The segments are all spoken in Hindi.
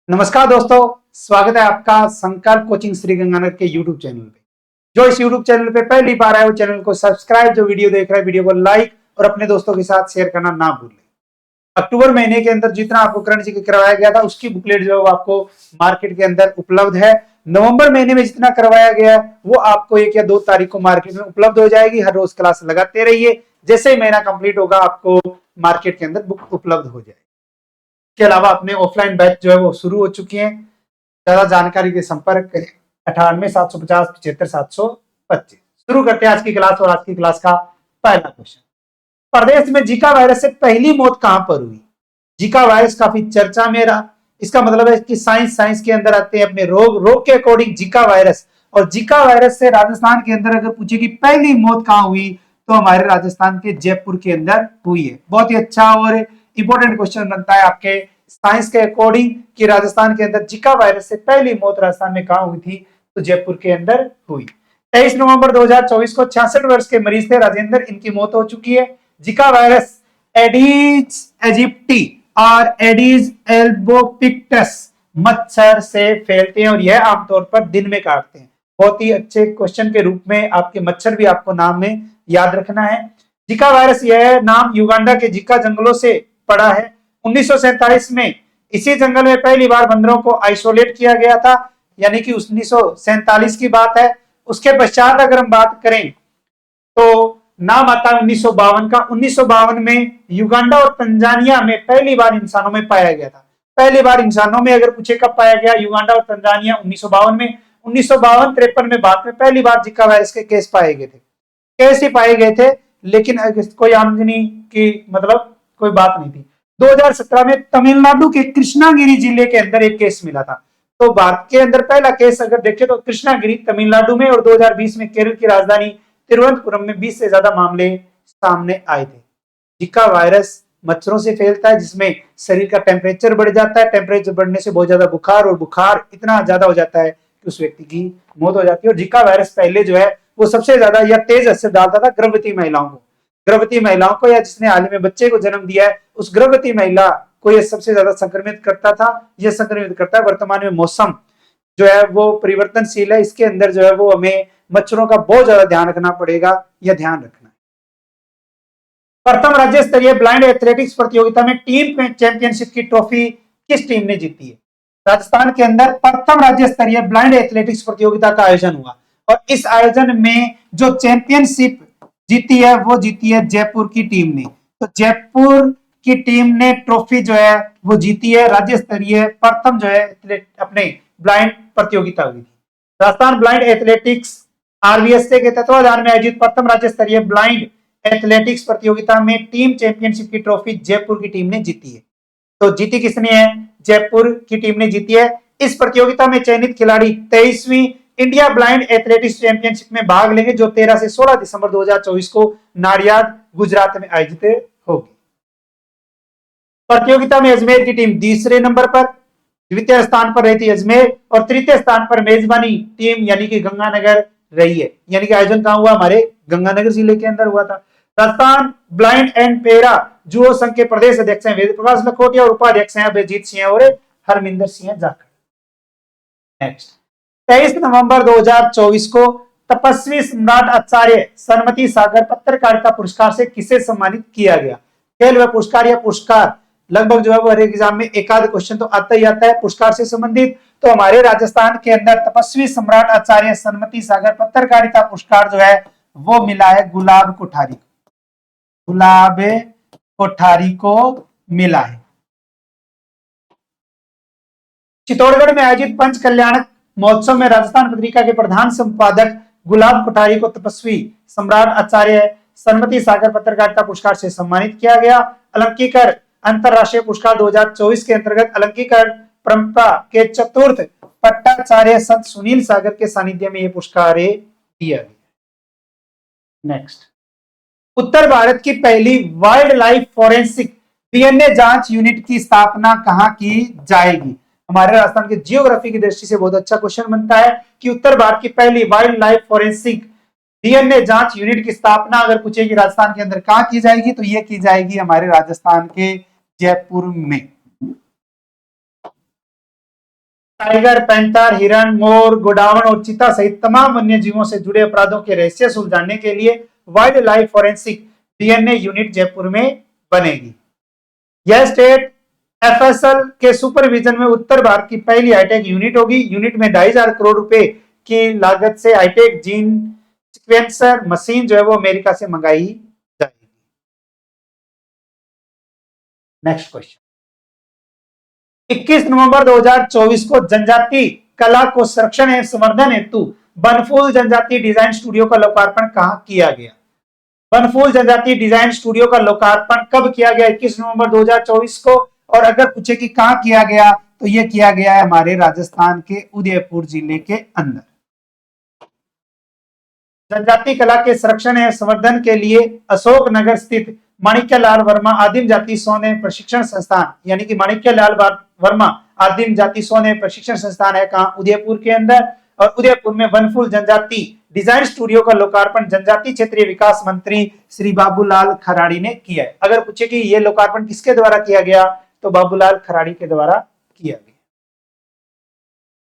नमस्कार दोस्तों, स्वागत है आपका संकल्प कोचिंग श्री गंगानगर के YouTube चैनल पे। जो इस YouTube चैनल पे पहली बार आए वो चैनल को सब्सक्राइब, जो वीडियो देख रहा है वीडियो को लाइक और अपने दोस्तों के साथ शेयर करना ना भूलें। अक्टूबर महीने के अंदर जितना आपको करंट जीके करवाया गया था उसकी बुकलेट जो है वो आपको मार्केट के अंदर उपलब्ध है। नवंबर महीने में जितना करवाया गया है वो आपको 1 या 2 तारीख को मार्केट में उपलब्ध हो जाएगी। हर रोज क्लास लगाते रहिए, जैसे ही महीना कंप्लीट होगा आपको मार्केट के अंदर बुक उपलब्ध हो जाएगी। के अलावा अपने ऑफलाइन बैच जो है वो शुरू हो चुकी हैं। ज्यादा जानकारी के संपर्क करें 98 750 75 725। शुरू करते हैं आज की क्लास। और आज की क्लास का पहला क्वेश्चन, प्रदेश में जीका वायरस से पहली मौत कहां पर हुई? जीका वायरस काफी चर्चा में रहा। इसका मतलब है कि साइंस के अंदर आते हैं अपने रोग के अकॉर्डिंग जीका वायरस। और जीका वायरस से राजस्थान के अंदर अगर पूछे कि पहली मौत कहां हुई तो हमारे राजस्थान के जयपुर के अंदर हुई है। बहुत ही अच्छा और इंपॉर्टेंट क्वेश्चन बनता है आपके साइंस के अकॉर्डिंग कि राजस्थान के अंदर जीका वायरस से पहली मौत राजस्थान में कहां हुई थी? तो जयपुर के अंदर हुई। 23 नवंबर 2024 को 66 वर्ष के मरीज थे राजेंद्र, इनकी मौत हो चुकी है। जीका वायरस एडीज एजिप्टी और एडीज एल्बोपिक्टस मच्छर से फैलते हैं और यह आमतौर पर दिन में काटते हैं। बहुत ही अच्छे क्वेश्चन के रूप में आपके मच्छर भी आपको नाम में याद रखना है। जीका वायरस, यह नाम युगांडा के जीका जंगलों से पड़ा है। 1947 में इसी जंगल में पहली बार बंदरों को आइसोलेट किया गया था, यानी कि 1947 की बात है। उसके पश्चात अगर हम बात करें तो नाम आता है 1952 का। 1952 में युगांडा और तंजानिया में पहली बार इंसानों में पाया गया था। पहली बार इंसानों में अगर पूछे कब पाया गया, युगांडा और तंजानिया 1952 में। 1952-53 में बाद में पहली बार जीका वायरस के केस पाए गए थे। केस ही पाए गए थे, लेकिन कोई आमदनी की मतलब कोई बात नहीं थी। 2017 में तमिलनाडु के कृष्णागिरी जिले के अंदर एक केस मिला था। तो भारत के अंदर पहला केस अगर देखें तो कृष्णागिरी तमिलनाडु में, और 2020 में केरल की राजधानी तिरुवनंतपुरम में 20 से ज्यादा मामले सामने आए थे। जीका वायरस मच्छरों से फैलता है, जिसमें शरीर का टेम्परेचर बढ़ जाता है। टेम्परेचर बढ़ने से बहुत ज्यादा बुखार, और बुखार इतना ज्यादा हो जाता है कि उस व्यक्ति की मौत हो जाती है। और जीका वायरस पहले जो है वो सबसे ज्यादा या तेज असर डालता था गर्भवती महिलाओं को। गर्भवती महिलाओं को या जिसने हाल ही में बच्चे को जन्म दिया है उस गर्भवती महिला को यह सबसे ज्यादा संक्रमित करता था। यह संक्रमित करता है। वर्तमान में मौसम जो है वो परिवर्तनशील है, इसके अंदर जो है वो हमें मच्छरों का बहुत ज्यादा ध्यान रखना पड़ेगा, यह ध्यान रखना है। प्रथम राज्य स्तरीय ब्लाइंड एथलेटिक्स प्रतियोगिता में टीम चैंपियनशिप की ट्रॉफी किस टीम ने जीती है? राजस्थान के अंदर प्रथम राज्य स्तरीय ब्लाइंड एथलेटिक्स प्रतियोगिता का आयोजन हुआ और इस आयोजन में जो चैंपियनशिप जीती है वो जीती है जयपुर की टीम ने। तो जयपुर की टीम ने ट्रॉफी जो है वो जीती है। राज्य स्तरीय प्रथम जो है अपने ब्लाइंड प्रतियोगिता हुई थी। राजस्थान ब्लाइंड एथलेटिक्स आरबीएसए के तत्वाधान में आयोजित प्रथम राज्य स्तरीय ब्लाइंड एथलेटिक्स प्रतियोगिता में टीम चैंपियनशिप की ट्रॉफी जयपुर की टीम ने जीती है। तो जीती किसने है? जयपुर की टीम ने जीती है। इस प्रतियोगिता में चयनित खिलाड़ी 23वीं इंडिया ब्लाइंड एथलेटिक्स चैंपियनशिप में भाग लेंगे, जो 13 से 16 दिसंबर 2024 को नाडियाद गुजरात में आयोजित होगी। प्रतियोगिता में अजमेर की टीम तीसरे नंबर पर, द्वितीय स्थान पर रही थी अजमेर, और तृतीय स्थान पर मेजबानी टीम यानी कि गंगानगर रही है। यानी कि आयोजन कहां हुआ? हमारे गंगानगर जिले के अंदर हुआ था। राजस्थान ब्लाइंड एंड पैरा जुओ संघ के प्रदेश अध्यक्ष हैं वेद प्रकाश लखोटिया और उपाध्यक्ष हैं अभिजीत सिंह और हरमिंदर सिंह जाखड़। नेक्स्ट, 23 नवंबर 2024 को तपस्वी सम्राट आचार्य सन्मति सागर पत्रकारिता पुरस्कार से किसे सम्मानित किया गया? खेल व पुरस्कार या पुरस्कार लगभग जो है वो हर एग्जाम में एक आध क्वेश्चन तो आता ही आता है पुरस्कार से संबंधित। तो हमारे राजस्थान के अंदर तपस्वी सम्राट आचार्य सन्मति सागर पत्रकारिता पुरस्कार जो है वो मिला है गुलाब कोठारी। गुलाब कोठारी को मिला है। चित्तौड़गढ़ में आयोजित पंच कल्याणक महोत्सव में राजस्थान पत्रिका के प्रधान संपादक गुलाब कोठारी को तपस्वी सम्राट आचार्य सन्मति सागर पत्रकारिता पुरस्कार से सम्मानित किया गया। अलंकीकर अंतरराष्ट्रीय पुरस्कार 2024 के अंतर्गत अलंकीकर परंपरा के चतुर्थ पट्टाचार्य संत सुनील सागर के सानिध्य में यह पुरस्कार दिया गया। नेक्स्ट, उत्तर भारत की पहली वाइल्ड लाइफ फॉरेंसिक डीएनए जांच यूनिट की स्थापना कहां की जाएगी? हमारे राजस्थान के जियोग्राफी की दृष्टि से बहुत अच्छा क्वेश्चन बनता है कि उत्तर भारत की पहली वाइल्ड लाइफ फॉरेंसिक डीएनए जांच यूनिट की स्थापना अगर पूछेगी राजस्थान के अंदर कहां की जाएगी तो यह की जाएगी हमारे राजस्थान के जयपुर में। टाइगर, पैंथर, हिरण, मोर, गोडावण और चीता सहित तमाम वन्य जीवों से जुड़े अपराधों के रहस्य सुलझाने के लिए wild life forensic DNA unit Jaipur में बनेगी। यह स्टेट एफएसएल के सुपरविजन में उत्तर भारत की पहली हाईटेक यूनिट होगी। यूनिट में 2,500 करोड़ रुपए की लागत से हाईटेक जीन सीक्वेंसर मशीन जो है वो अमेरिका से मंगाई जाएगी। नेक्स्ट क्वेश्चन, 21 नवंबर 2024 को जनजाति कला को संरक्षण एवं संवर्धन हेतु बनफूल जनजाति डिजाइन स्टूडियो का लोकार्पण कहां किया गया? बनफूल जनजाति डिजाइन स्टूडियो का लोकार्पण कब किया गया? 21 नवंबर 2024 को। और अगर पूछे कि कहां किया गया तो यह किया गया है हमारे राजस्थान के उदयपुर जिले के अंदर। जनजाति कला के संरक्षण एवं संवर्धन के लिए अशोकनगर स्थित माणिक्यलाल वर्मा आदिम जाति सौंदर्य प्रशिक्षण संस्थान, यानी कि माणिक्यलाल वर्मा आदिम जाति सौंदर्य प्रशिक्षण संस्थान है कहां? उदयपुर के अंदर। और उदयपुर में वनफूल जनजाति डिजाइन स्टूडियो का लोकार्पण जनजाति क्षेत्रीय विकास मंत्री श्री बाबूलाल खराड़ी ने किया है। अगर पूछे कि यह लोकार्पण किसके द्वारा किया गया तो बाबूलाल खराड़ी के द्वारा किया गया।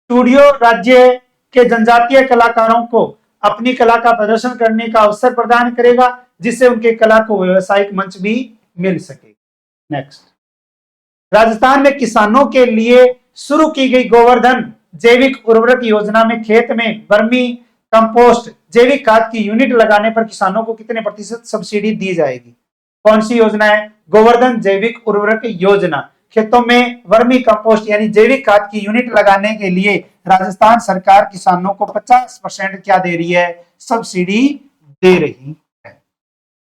स्टूडियो राज्य के जनजातीय कलाकारों को अपनी कला का प्रदर्शन करने का अवसर प्रदान करेगा, जिससे उनके कला को व्यवसायिक मंच भी मिल सकेगा। नेक्स्ट, राजस्थान में किसानों के लिए शुरू की गई गोवर्धन जैविक उर्वरक योजना में खेत में वर्मी कंपोस्ट जैविक खाद की यूनिट लगाने पर किसानों को कितने प्रतिशत सब्सिडी दी जाएगी? कौन सी योजना है? गोवर्धन जैविक उर्वरक योजना। खेतों में वर्मी कंपोस्ट यानी जैविक खाद की यूनिट लगाने के लिए राजस्थान सरकार किसानों को 50% क्या दे रही है? सब्सिडी दे रही है।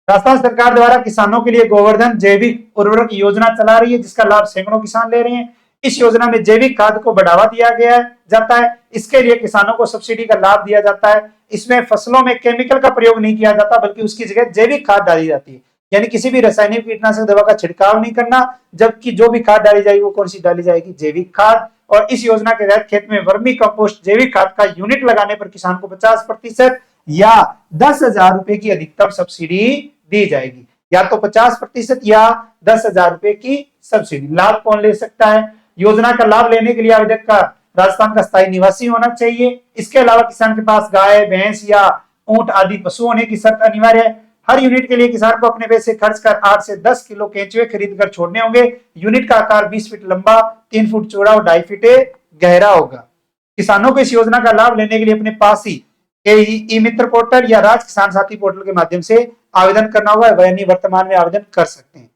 राजस्थान सरकार द्वारा किसानों के लिए गोवर्धन जैविक उर्वरक योजना चला रही है, जिसका लाभ सैकड़ों किसान ले रहे हैं। इस योजना में जैविक खाद को बढ़ावा दिया गया जाता है। इसके लिए किसानों को सब्सिडी का लाभ दिया जाता है। इसमें फसलों में केमिकल का प्रयोग नहीं किया जाता, बल्कि उसकी जगह जैविक खाद डाली जाती है, यानी किसी भी रासायनिक कीटनाशक दवा का छिड़काव नहीं करना, जबकि जो भी खाद डाली जाएगी वो कौन सी डाली जाएगी? जैविक खाद। और इस योजना के तहत खेत में वर्मी कंपोस्ट जैविक खाद का यूनिट लगाने पर किसान को 50% या 10,000 रुपए की अधिकतम सब्सिडी दी जाएगी। या तो 50% या 10,000 रुपए की सब्सिडी। लाभ कौन ले सकता है? योजना का लाभ लेने के लिए आवेदक का राजस्थान का स्थायी निवासी होना चाहिए। इसके अलावा किसान के पास गाय, भैंस या ऊंट आदि पशु होने की शर्त अनिवार्य है। हर यूनिट के लिए किसान को अपने पैसे खर्च कर 8 से 10 किलो केंचुए खरीद कर छोड़ने होंगे। यूनिट का आकार 20 फीट लंबा, 3 फुट चौड़ा और 2.5 फीट गहरा होगा। किसानों को इस योजना का लाभ लेने के लिए अपने पास ही ई मित्र पोर्टल या राज किसान साथी पोर्टल के माध्यम से आवेदन करना होगा। वह वर्तमान में आवेदन कर सकते हैं,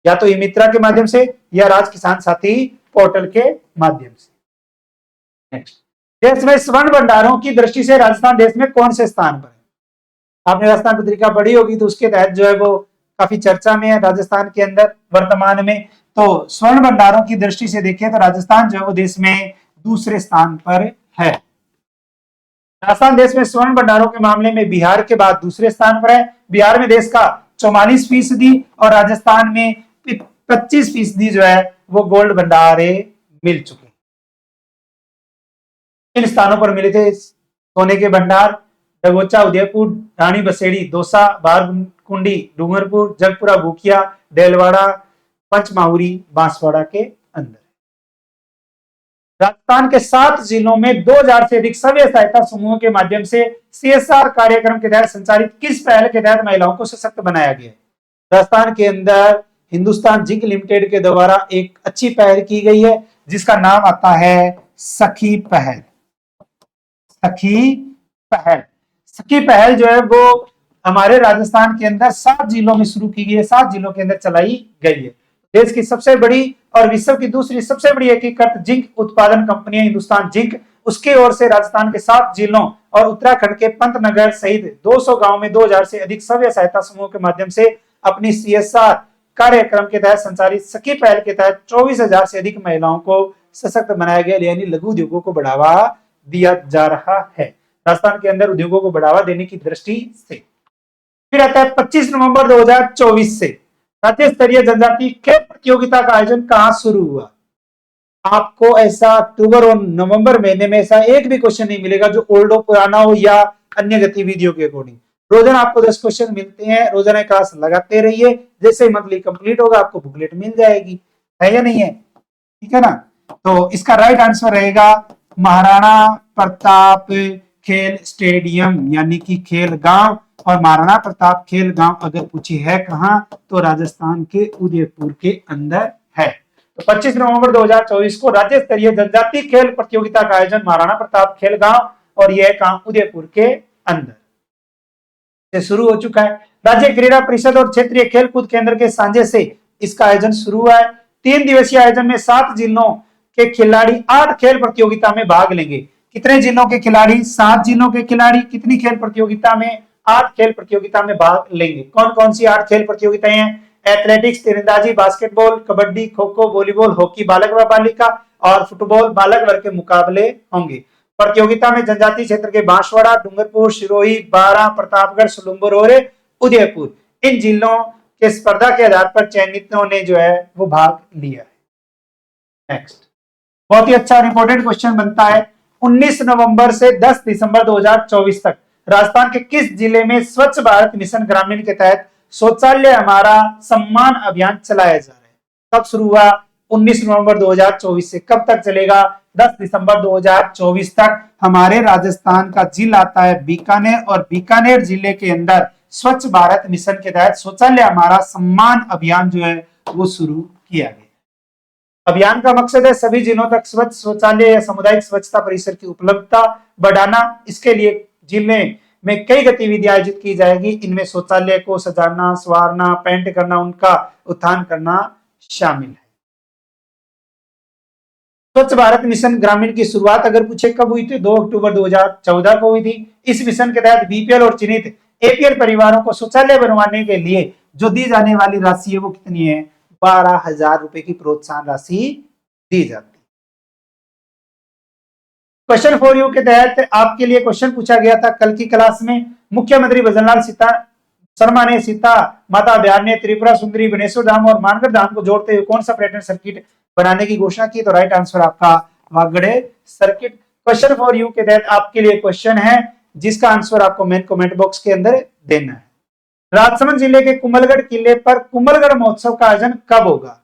या तो ई मित्रा के माध्यम से या राज किसान साथी पोर्टल के माध्यम से। नेक्स्ट, देश में स्वर्ण भंडारों की दृष्टि से राजस्थान देश में कौन से स्थान पर है? आपने राजस्थान पत्रिका पढ़ी होगी, तो उसके तहत जो है वो काफी चर्चा में है राजस्थान के अंदर वर्तमान में। तो स्वर्ण भंडारों की दृष्टि से देखें तो राजस्थान जो है वो देश में दूसरे स्थान पर है। राजस्थान देश में स्वर्ण भंडारों के मामले में बिहार के बाद दूसरे स्थान पर है। बिहार में देश का 44% और राजस्थान में 25% जो है वो गोल्ड भंडारे मिल चुके। इन स्थानों पर मिले थे सोने के भंडार डगोचा, उदयपुर, रानी बसेड़ी, दौसा, बारकुंडी, डूंगरपुर, जगपुरा, भूकिया, डेलवाड़ा, पंचमाहुरी, बांसवाड़ा के अंदर। राजस्थान के 7 जिलों में 2000 से अधिक स्वयं सहायता समूहों के माध्यम से सीएसआर कार्यक्रम के तहत संचालित किस पहल के तहत महिलाओं को सशक्त बनाया गया? राजस्थान के अंदर हिंदुस्तान जिंक लिमिटेड के द्वारा एक अच्छी पहल की गई है, जिसका नाम आता है सखी पहल। सखी पहल, सखी पहल जो है वो हमारे राजस्थान के अंदर 7 जिलों में शुरू की गई है, 7 जिलों के अंदर चलाई गई है। देश की सबसे बड़ी और विश्व की दूसरी सबसे बड़ी एकीकृत जिंक उत्पादन कंपनी है हिंदुस्तान जिंक। उसके ओर से राजस्थान के 7 जिलों और उत्तराखंड के पंतनगर सहित 200 गांव में 2000 से अधिक स्वयं सहायता समूह के माध्यम से अपनी सीएसआर कार्यक्रम के तहत संचालित सखी पहल के तहत 24,000 से अधिक महिलाओं को सशक्त बनाया गया, यानी लघु उद्योगों को बढ़ावा दिया जा रहा है राजस्थान के अंदर उद्योगों को बढ़ावा देने की दृष्टि से। फिर आता है 25 नवंबर 2024 से राज्य स्तरीय जनजाति खेल प्रतियोगिता का आयोजन कहां शुरू हुआ? आपको ऐसा अक्टूबर और नवंबर महीने में ऐसा एक भी क्वेश्चन नहीं मिलेगा जो ओल्ड हो, पुराना हो या अन्य गतिविधियों के अकॉर्डिंग। रोजाना आपको 10 क्वेश्चन मिलते हैं, रोजाना क्लास लगाते रहिए। जैसे ही मंथली कंप्लीट होगा आपको बुकलेट मिल जाएगी, है या नहीं है? ठीक है ना। तो इसका राइट आंसर रहेगा महाराणा प्रताप खेल स्टेडियम यानी कि खेल गांव। और महाराणा प्रताप खेल गांव अगर पूछी है कहां, तो राजस्थान के उदयपुर के अंदर है। तो 25 नवंबर 2024 को राज्य स्तरीय जनजातीय खेल प्रतियोगिता का आयोजन महाराणा प्रताप खेल गांव और यह काम उदयपुर के अंदर से शुरू हो चुका है। राज्य क्रीड़ा परिषद और क्षेत्रीय खेलकूद केंद्र के साझे से इसका आयोजन शुरू हुआ है। 3 दिवसीय आयोजन में 7 जिलों के खिलाड़ी 8 खेल प्रतियोगिता में भाग लेंगे। कितने जिलों के खिलाड़ी? 7 जिलों के खिलाड़ी कितनी खेल प्रतियोगिता में? 8 खेल प्रतियोगिता में भाग लेंगे। कौन कौन सी 8 खेल प्रतियोगिताएं हैं? एथलेटिक्स, तीरंदाजी, basketball, kabaddi, kho kho, volleyball, hockey बालक व बालिका और फुटबॉल बालक वर्ग के मुकाबले होंगे। प्रतियोगिता में जनजातीय क्षेत्र के बांसवाड़ा, डूंगरपुर, सिरोही, बारां, प्रतापगढ़, सुलुम्बर और उदयपुर इन जिलों के स्पर्धा के आधार पर चयनितों ने जो है वो भाग लिया है। नेक्स्ट, बहुत ही अच्छा इंपॉर्टेंट क्वेश्चन बनता है। 19 नवंबर से 10 दिसंबर 2024 तक राजस्थान के किस जिले में स्वच्छ भारत मिशन ग्रामीण के तहत शौचालय हमारा सम्मान अभियान चलाया जा रहा है? कब शुरू हुआ? 19 नवंबर 2024 से कब तक चलेगा? 10 दिसंबर 2024 तक। हमारे राजस्थान का जिला आता है बीकानेर और बीकानेर जिले के अंदर स्वच्छ भारत मिशन के तहत शौचालय हमारा सम्मान अभियान जो है वो शुरू किया गया। अभियान का मकसद है सभी जिलों तक स्वच्छ शौचालय या सामुदायिक स्वच्छता परिसर की उपलब्धता बढ़ाना। इसके लिए जिले में कई गतिविधियां आयोजित की जाएगी। इनमें शौचालय को सजाना, संवारना, पेंट करना, उनका उत्थान करना शामिल है। स्वच्छ भारत मिशन ग्रामीण की शुरुआत अगर पूछे कब हुई थी? 2 अक्टूबर 2014 को हुई थी। इस मिशन के तहत बीपीएल और चिन्हित एपीएल परिवारों को शौचालय बनवाने के लिए जो दी जाने वाली राशि है वो कितनी है? 12,000 रुपए की प्रोत्साहन राशि दी जाती है। क्वेश्चन फॉर यू के तहत आपके लिए क्वेश्चन पूछा गया था कल की क्लास में। मुख्यमंत्री भजनलाल शर्मा ने सीता माता अभयारण्य, त्रिपुरा सुंदरी, बनेश्वर धाम और मानगढ़ धाम को जोड़ते हुए कौन सा पर्यटन सर्किट बनाने की घोषणा की? तो राइट आंसर आपका वागड़े सर्किट। क्वेश्चन फॉर यू के तहत आपके लिए क्वेश्चन है जिसका आंसर आपको मेन कमेंट बॉक्स के अंदर देना है। राजसमंद जिले के कुंभलगढ़ किले पर कुंभलगढ़ महोत्सव का आयोजन कब होगा?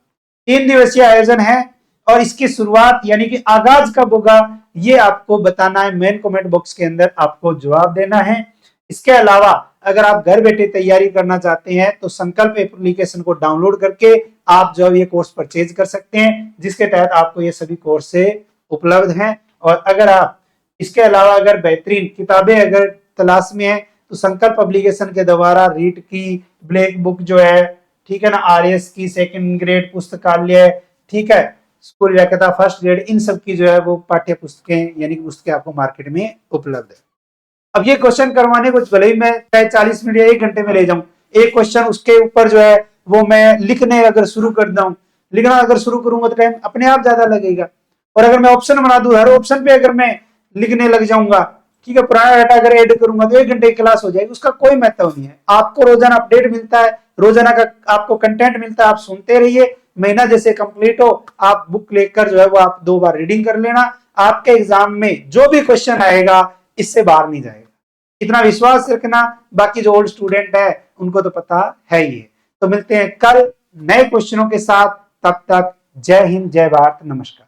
3 दिवसीय आयोजन है और इसकी शुरुआत यानी कि आगाज कब होगा ये आपको बताना है। मेन कमेंट बॉक्स के अंदर आपको जवाब देना है। इसके अलावा अगर आप घर बैठे तैयारी करना चाहते हैं तो संकल्प एप्लीकेशन को डाउनलोड करके आप जो ये कोर्स परचेज कर सकते हैं, जिसके तहत आपको ये सभी कोर्स उपलब्ध हैं। और अगर आप इसके अलावा अगर बेहतरीन किताबें अगर तलाश में है तो संकल्प पब्लिकेशन के द्वारा रीड की ब्लैक बुक जो है, ठीक है ना, आरएस की 2nd ग्रेड पुस्तकालय, ठीक है, स्कूल व्याख्याता 1st ग्रेड, इन सब की जो है वो पाठ्य पुस्तकें यानी कि पुस्तकें आपको मार्केट में उपलब्ध है। अब ये क्वेश्चन करवाने को भले ही मैं चाहे 40 मिनट या 1 घंटे में ले जाऊं, एक क्वेश्चन उसके ऊपर जो है वो मैं लिखने अगर शुरू कर दूं, लिखना अगर शुरू करूंगा तो टाइम अपने आप ज्यादा लगेगा। और अगर मैं ऑप्शन बना दूं, हर ऑप्शन पे अगर मैं लिखने लग जाऊंगा, ठीक है, पुराना डाटा अगर ऐड करूंगा तो 1 घंटे की क्लास हो जाएगी। उसका कोई महत्व नहीं है। आपको रोजाना अपडेट मिलता है, रोजाना का आपको कंटेंट मिलता है, आप सुनते रहिए। महीना जैसे कंप्लीट हो आप बुक लेकर जो है वो आप 2 बार रीडिंग कर लेना। आपके एग्जाम में जो भी क्वेश्चन आएगा इससे बाहर नहीं जाएगा, इतना विश्वास रखना। बाकी जो ओल्ड स्टूडेंट है उनको तो पता है ही है। तो मिलते हैं कल नए क्वेश्चनों के साथ, तब तक जय हिंद, जय भारत, नमस्कार।